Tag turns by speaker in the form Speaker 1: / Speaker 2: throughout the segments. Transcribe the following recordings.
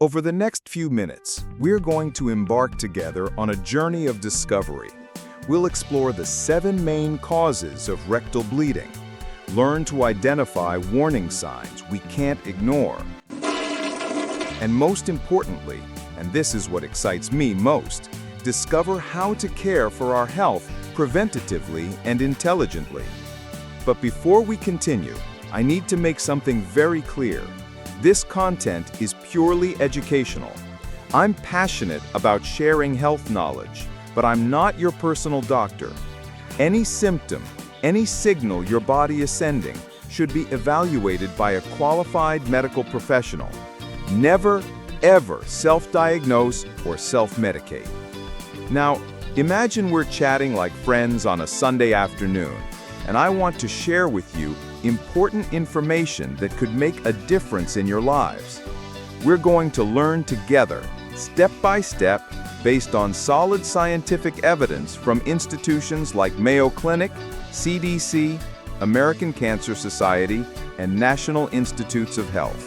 Speaker 1: Over the next few minutes, we're going to embark together on a journey of discovery. We'll explore the 7 main causes of rectal bleeding, learn to identify warning signs we can't ignore, and most importantly, and this is what excites me most, discover how to care for our health preventatively and intelligently. But before we continue, I need to make something very clear. This content is purely educational. I'm passionate about sharing health knowledge, but I'm not your personal doctor. Any symptom, any signal your body is sending should be evaluated by a qualified medical professional. Never, ever self-diagnose or self-medicate. Now, imagine we're chatting like friends on a Sunday afternoon, and I want to share with you important information that could make a difference in your lives. We're going to learn together, step by step, based on solid scientific evidence from institutions like Mayo Clinic, CDC, American Cancer Society, and National Institutes of Health.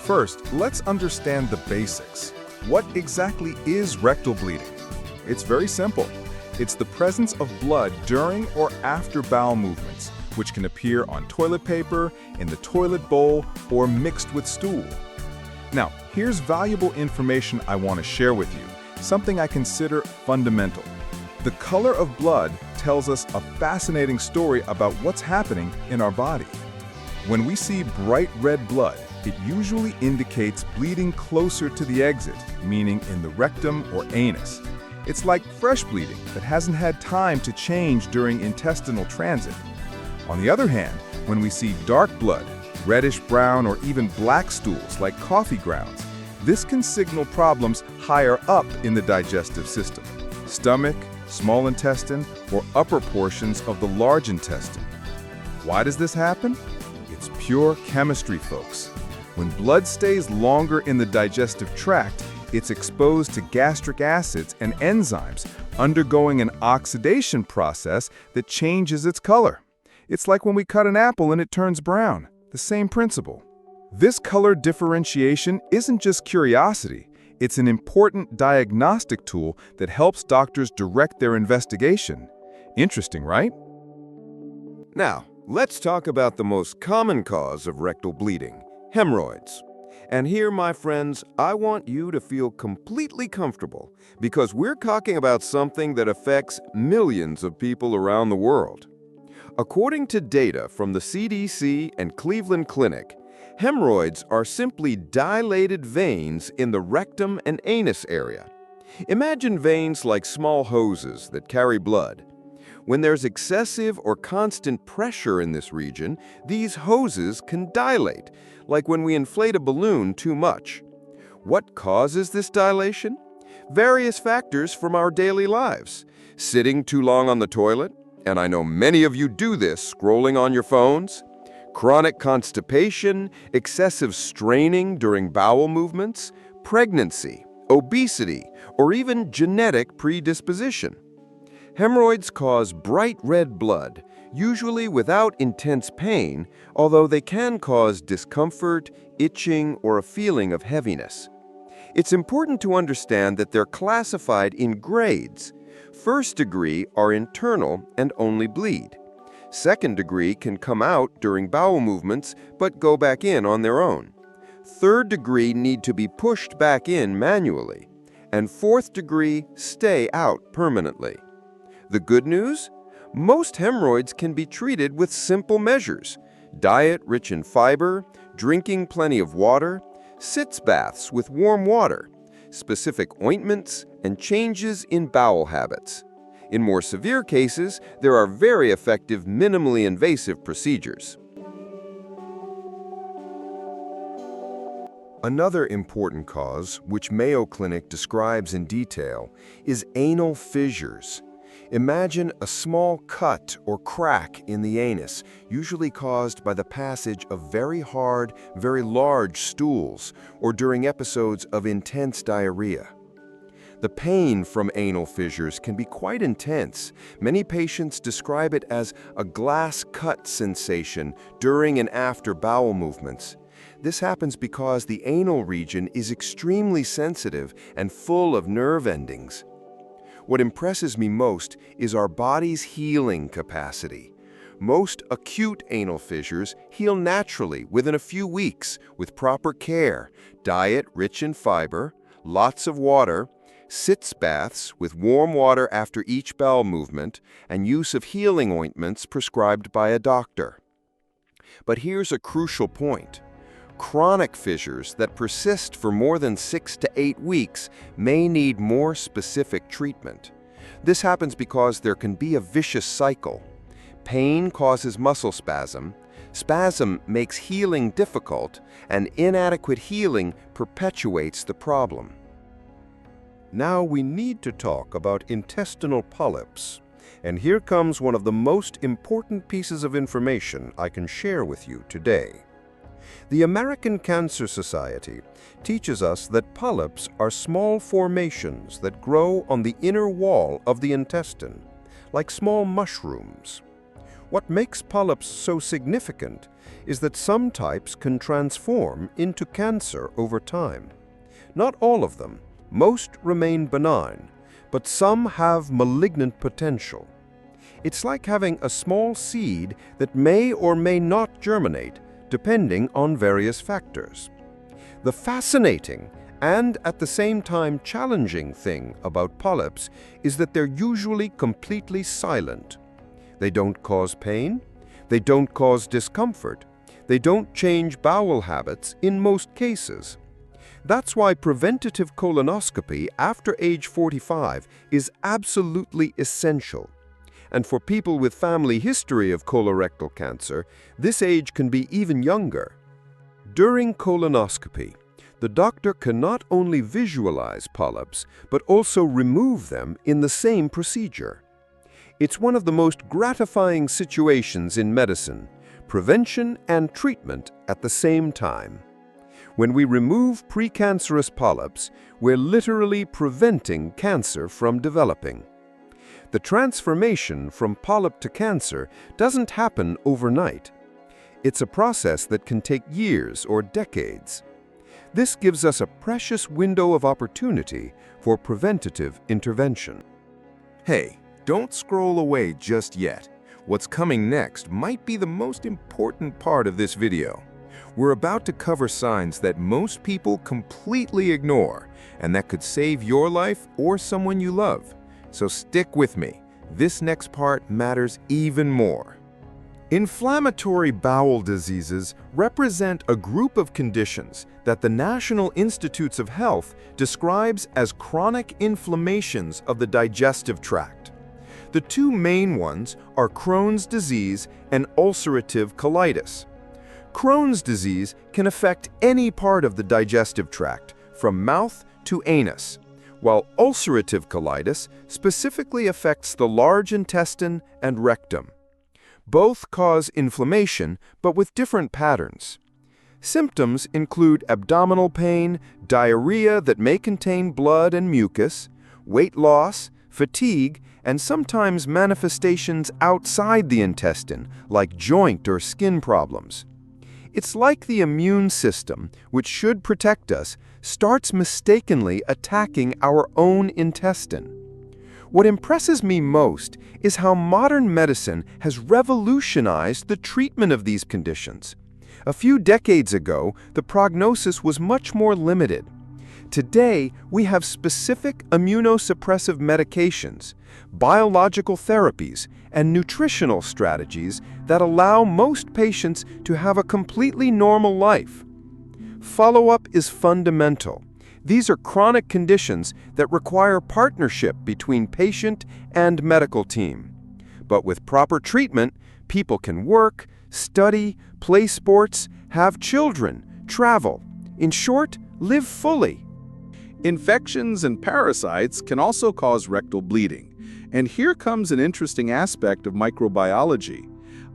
Speaker 2: First, let's understand the basics. What exactly is rectal bleeding? It's very simple. It's the presence of blood during or after bowel movements, which can appear on toilet paper, in the toilet bowl, or mixed with stool. Now, here's valuable information I want to share with you, something I consider fundamental. The color of blood tells us a fascinating story about what's happening in our body. When we see bright red blood, it usually indicates bleeding closer to the exit, meaning in the rectum or anus. It's like fresh bleeding that hasn't had time to change during intestinal transit. On the other hand, when we see dark blood, reddish brown or even black stools like coffee grounds, this can signal problems higher up in the digestive system: stomach, small intestine, or upper portions of the large intestine. Why does this happen? It's pure chemistry, folks. When blood stays longer in the digestive tract, it's exposed to gastric acids and enzymes, undergoing an oxidation process that changes its color. It's like when we cut an apple and it turns brown. The same principle. This color differentiation isn't just curiosity. It's an important diagnostic tool that helps doctors direct their investigation. Interesting, right?
Speaker 3: Now, let's talk about the most common cause of rectal bleeding, hemorrhoids. And here, my friends, I want you to feel completely comfortable because we're talking about something that affects millions of people around the world. According to data from the CDC and Cleveland Clinic, hemorrhoids are simply dilated veins in the rectum and anus area. Imagine veins like small hoses that carry blood. When there's excessive or constant pressure in this region, these hoses can dilate, like when we inflate a balloon too much. What causes this dilation? Various factors from our daily lives. Sitting too long on the toilet, and I know many of you do this scrolling on your phones. Chronic constipation, excessive straining during bowel movements, pregnancy, obesity, or even genetic predisposition. Hemorrhoids cause bright red blood, usually without intense pain, although they can cause discomfort, itching, or a feeling of heaviness. It's important to understand that they're classified in grades. First degree are internal and only bleed. Second degree can come out during bowel movements but go back in on their own. Third degree need to be pushed back in manually. And fourth degree stay out permanently. The good news? Most hemorrhoids can be treated with simple measures: diet rich in fiber, drinking plenty of water, sitz baths with warm water, specific ointments, and changes in bowel habits. In more severe cases, there are very effective minimally invasive procedures.
Speaker 2: Another important cause, which Mayo Clinic describes in detail, is anal fissures. Imagine a small cut or crack in the anus, usually caused by the passage of very hard, very large stools, or during episodes of intense diarrhea.
Speaker 3: The pain from anal fissures can be quite intense. Many patients describe it as a glass cut sensation during and after bowel movements. This happens because the anal region is extremely sensitive and full of nerve endings. What impresses me most is our body's healing capacity. Most acute anal fissures heal naturally within a few weeks with proper care, diet rich in fiber, lots of water, sitz baths with warm water after each bowel movement, and use of healing ointments prescribed by a doctor. But here's a crucial point. Chronic fissures that persist for more than 6 to 8 weeks may need more specific treatment. This happens because there can be a vicious cycle. Pain causes muscle spasm, spasm makes healing difficult, and inadequate healing perpetuates the problem.
Speaker 2: Now we need to talk about intestinal polyps. And here comes one of the most important pieces of information I can share with you today. The American Cancer Society teaches us that polyps are small formations that grow on the inner wall of the intestine, like small mushrooms. What makes polyps so significant is that some types can transform into cancer over time. Not all of them. Most remain benign, but some have malignant potential. It's like having a small seed that may or may not germinate, depending on various factors. The fascinating and at the same time challenging thing about polyps is that they're usually completely silent. They don't cause pain, they don't cause discomfort, they don't change bowel habits in most cases. That's why preventative colonoscopy after age 45 is absolutely essential. And for people with family history of colorectal cancer, this age can be even younger. During colonoscopy, the doctor can not only visualize polyps, but also remove them in the same procedure. It's one of the most gratifying situations in medicine, prevention and treatment at the same time. When we remove precancerous polyps, we're literally preventing cancer from developing. The transformation from polyp to cancer doesn't happen overnight. It's a process that can take years or decades. This gives us a precious window of opportunity for preventative intervention.
Speaker 1: Hey, don't scroll away just yet. What's coming next might be the most important part of this video. We're about to cover signs that most people completely ignore and that could save your life or someone you love. So stick with me. This next part matters even more. Inflammatory bowel diseases represent a group of conditions that the National Institutes of Health describes as chronic inflammations of the digestive tract. The two main ones are Crohn's disease and ulcerative colitis. Crohn's disease can affect any part of the digestive tract, from mouth to anus, while ulcerative colitis specifically affects the large intestine and rectum. Both cause inflammation, but with different patterns. Symptoms include abdominal pain, diarrhea that may contain blood and mucus, weight loss, fatigue, and sometimes manifestations outside the intestine, like joint or skin problems. It's like the immune system, which should protect us, starts mistakenly attacking our own intestine. What impresses me most is how modern medicine has revolutionized the treatment of these conditions. A few decades ago, the prognosis was much more limited. Today, we have specific immunosuppressive medications, biological therapies, and nutritional strategies that allow most patients to have a completely normal life. Follow-up is fundamental. These are chronic conditions that require partnership between patient and medical team. But with proper treatment, people can work, study, play sports, have children, travel. In short, live fully.
Speaker 4: Infections and parasites can also cause rectal bleeding. And here comes an interesting aspect of microbiology.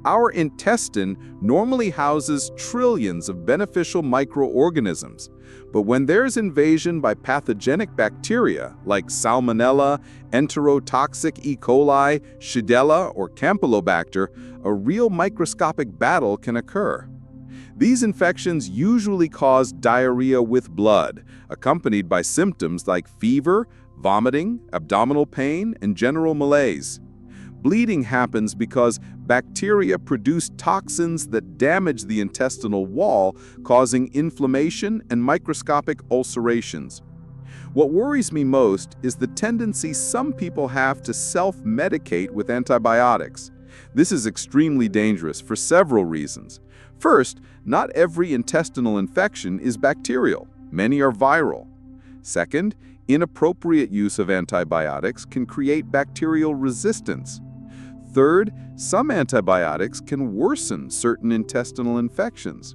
Speaker 4: Our intestine normally houses trillions of beneficial microorganisms, but when there's invasion by pathogenic bacteria like Salmonella, enterotoxic E. coli, Shigella, or Campylobacter, a real microscopic battle can occur. These infections usually cause diarrhea with blood, accompanied by symptoms like fever, vomiting, abdominal pain, and general malaise. Bleeding happens because bacteria produce toxins that damage the intestinal wall, causing inflammation and microscopic ulcerations. What worries me most is the tendency some people have to self-medicate with antibiotics. This is extremely dangerous for several reasons. First, not every intestinal infection is bacterial. Many are viral. Second, inappropriate use of antibiotics can create bacterial resistance. Third, some antibiotics can worsen certain intestinal infections.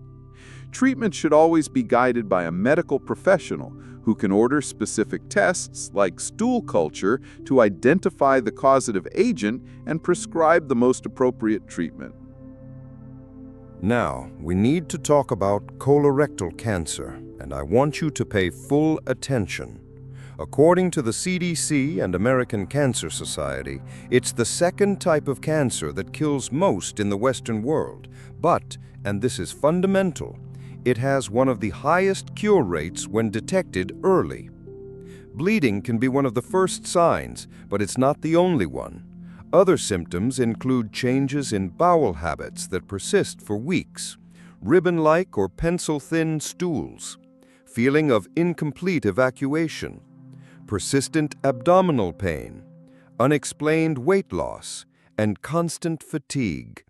Speaker 4: Treatment should always be guided by a medical professional who can order specific tests like stool culture to identify the causative agent and prescribe the most appropriate treatment.
Speaker 3: Now, we need to talk about colorectal cancer, and I want you to pay full attention. According to the CDC and American Cancer Society, it's the second type of cancer that kills most in the Western world, but, and this is fundamental, it has one of the highest cure rates when detected early. Bleeding can be one of the first signs, but it's not the only one. Other symptoms include changes in bowel habits that persist for weeks, ribbon-like or pencil-thin stools, feeling of incomplete evacuation, persistent abdominal pain, unexplained weight loss, and constant fatigue.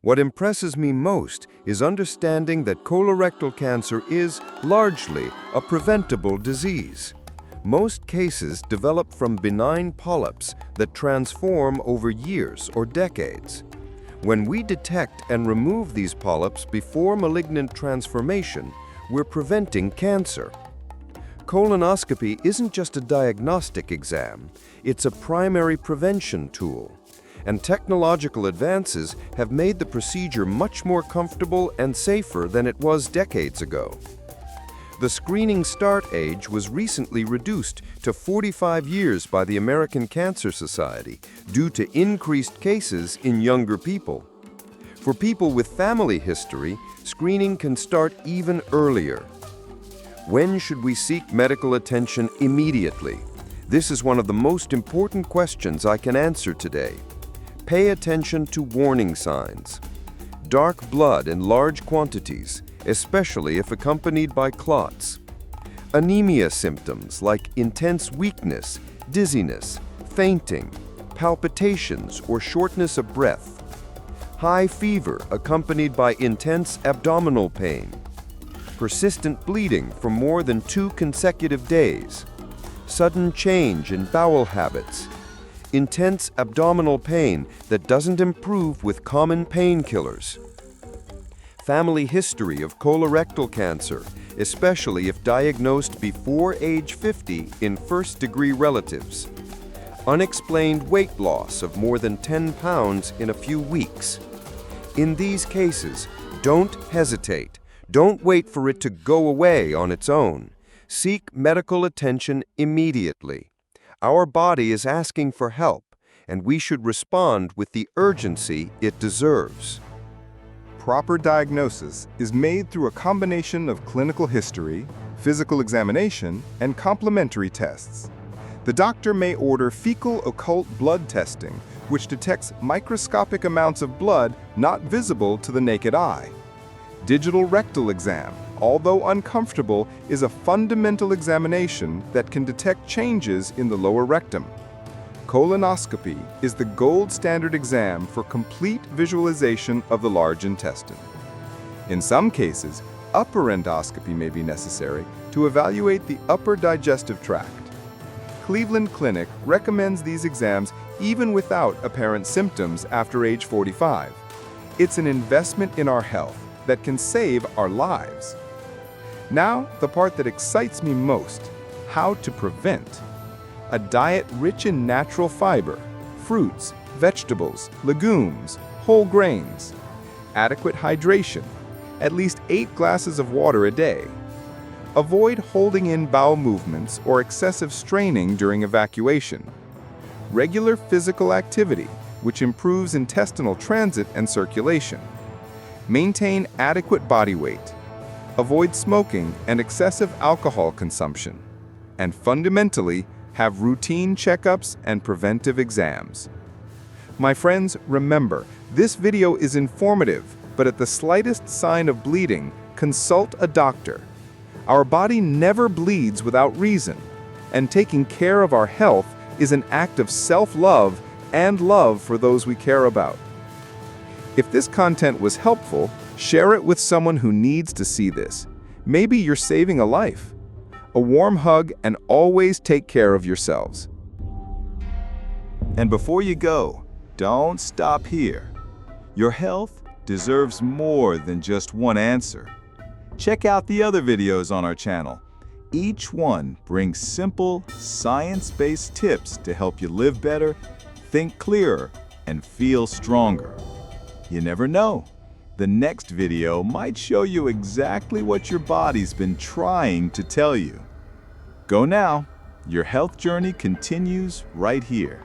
Speaker 3: What impresses me most is understanding that colorectal cancer is largely a preventable disease. Most cases develop from benign polyps that transform over years or decades. When we detect and remove these polyps before malignant transformation, we're preventing cancer. Colonoscopy isn't just a diagnostic exam, it's a primary prevention tool. And technological advances have made the procedure much more comfortable and safer than it was decades ago. The screening start age was recently reduced to 45 years by the American Cancer Society due to increased cases in younger people. For people with family history, screening can start even earlier. When should we seek medical attention immediately? This is one of the most important questions I can answer today. Pay attention to warning signs. Dark blood in large quantities, especially if accompanied by clots. Anemia symptoms like intense weakness, dizziness, fainting, palpitations, or shortness of breath. High fever accompanied by intense abdominal pain. Persistent bleeding for more than 2 consecutive days. Sudden change in bowel habits. Intense abdominal pain that doesn't improve with common painkillers. Family history of colorectal cancer, especially if diagnosed before age 50 in first-degree relatives. Unexplained weight loss of more than 10 pounds in a few weeks. In these cases, don't hesitate. Don't wait for it to go away on its own. Seek medical attention immediately. Our body is asking for help, and we should respond with the urgency it deserves.
Speaker 2: Proper diagnosis is made through a combination of clinical history, physical examination, and complementary tests. The doctor may order fecal occult blood testing, which detects microscopic amounts of blood not visible to the naked eye. Digital rectal exam, although uncomfortable, is a fundamental examination that can detect changes in the lower rectum. Colonoscopy is the gold standard exam for complete visualization of the large intestine. In some cases, upper endoscopy may be necessary to evaluate the upper digestive tract. Cleveland Clinic recommends these exams even without apparent symptoms after age 45. It's an investment in our health that can save our lives. Now, the part that excites me most, how to prevent. A diet rich in natural fiber, fruits, vegetables, legumes, whole grains. Adequate hydration, at least 8 glasses of water a day. Avoid holding in bowel movements or excessive straining during evacuation. Regular physical activity, which improves intestinal transit and circulation. Maintain adequate body weight. Avoid smoking and excessive alcohol consumption. And fundamentally, have routine checkups and preventive exams. My friends, remember, this video is informative, but at the slightest sign of bleeding, consult a doctor. Our body never bleeds without reason, and taking care of our health is an act of self-love and love for those we care about. If this content was helpful, share it with someone who needs to see this. Maybe you're saving a life. A warm hug, and always take care of yourselves.
Speaker 1: And before you go, don't stop here. Your health deserves more than just one answer. Check out the other videos on our channel. Each one brings simple, science-based tips to help you live better, think clearer, and feel stronger. You never know. The next video might show you exactly what your body's been trying to tell you. Go now. Your health journey continues right here.